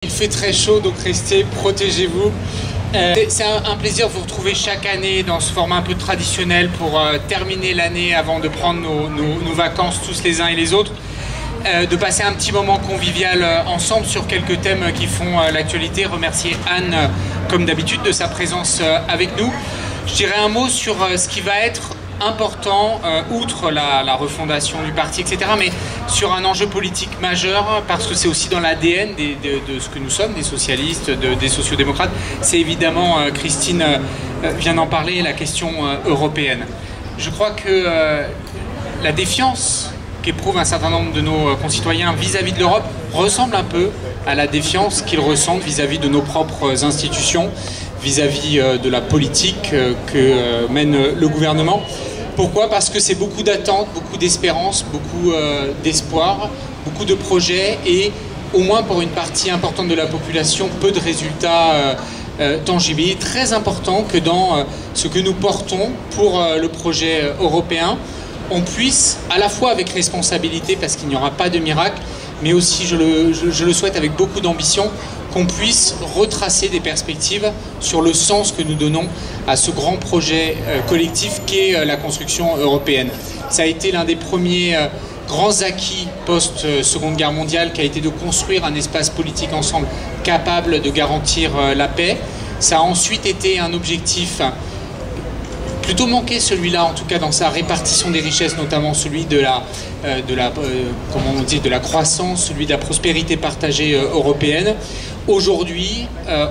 Il fait très chaud, donc restez, protégez-vous. C'est un plaisir de vous retrouver chaque année dans ce format un peu traditionnel pour terminer l'année avant de prendre nos vacances tous les uns et les autres. De passer un petit moment convivial ensemble sur quelques thèmes qui font l'actualité. Remercier Anne, comme d'habitude, de sa présence avec nous. Je dirais un mot sur ce qui va être important, outre la refondation du parti, etc., mais sur un enjeu politique majeur, parce que c'est aussi dans l'ADN de ce que nous sommes, des socialistes, des sociodémocrates. C'est évidemment, Christine vient d'en parler, la question européenne. Je crois que la défiance qu'éprouvent un certain nombre de nos concitoyens vis-à-vis de l'Europe ressemble un peu à la défiance qu'ils ressentent vis-à-vis de nos propres institutions, vis-à-vis de la politique que mène le gouvernement. Pourquoi? Parce que c'est beaucoup d'attentes, beaucoup d'espérances, beaucoup d'espoir, beaucoup de projets et au moins pour une partie importante de la population, peu de résultats tangibles. Il est très important que dans ce que nous portons pour le projet européen, on puisse, à la fois avec responsabilité, parce qu'il n'y aura pas de miracle, mais aussi, je le souhaite, avec beaucoup d'ambition, qu'on puisse retracer des perspectives sur le sens que nous donnons à ce grand projet collectif qu'est la construction européenne. Ça a été l'un des premiers grands acquis post-Seconde Guerre mondiale, qui a été de construire un espace politique ensemble capable de garantir la paix. Ça a ensuite été un objectif plutôt manqué, celui-là, en tout cas dans sa répartition des richesses, notamment celui de la croissance, celui de la prospérité partagée européenne. Aujourd'hui,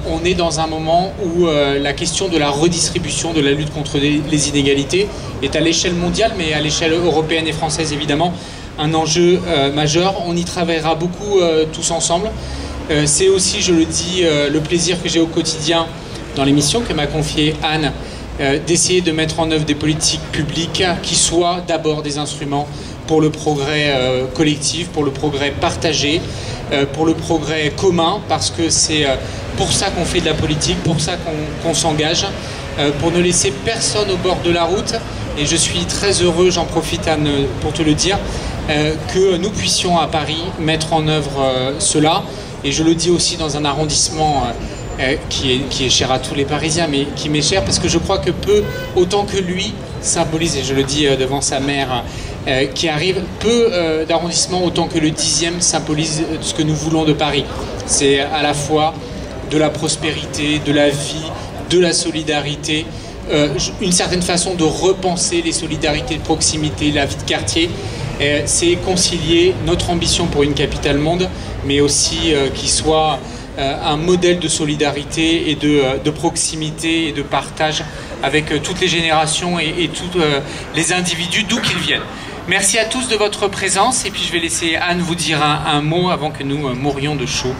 on est dans un moment où la question de la redistribution, de la lutte contre les inégalités est à l'échelle mondiale, mais à l'échelle européenne et française évidemment, un enjeu majeur. On y travaillera beaucoup tous ensemble. C'est aussi, je le dis, le plaisir que j'ai au quotidien dans l'émission que m'a confiée Anne, d'essayer de mettre en œuvre des politiques publiques qui soient d'abord des instruments pour le progrès collectif, pour le progrès partagé, pour le progrès commun, parce que c'est pour ça qu'on fait de la politique, pour ça qu'on s'engage, pour ne laisser personne au bord de la route. Et je suis très heureux, j'en profite Anne pour te le dire, que nous puissions à Paris mettre en œuvre cela. Et je le dis aussi dans un arrondissement qui est cher à tous les Parisiens, mais qui m'est cher parce que je crois que peu, autant que lui, symbolise, et je le dis devant sa mère qui arrive, peu d'arrondissements autant que le 10e symbolise ce que nous voulons de Paris. C'est à la fois de la prospérité, de la vie, de la solidarité, une certaine façon de repenser les solidarités de proximité, la vie de quartier. C'est concilier notre ambition pour une capitale monde, mais aussi qui soit un modèle de solidarité et de proximité et de partage avec toutes les générations et tous les individus d'où qu'ils viennent. Merci à tous de votre présence et puis je vais laisser Anne vous dire un mot avant que nous mourions de chaud.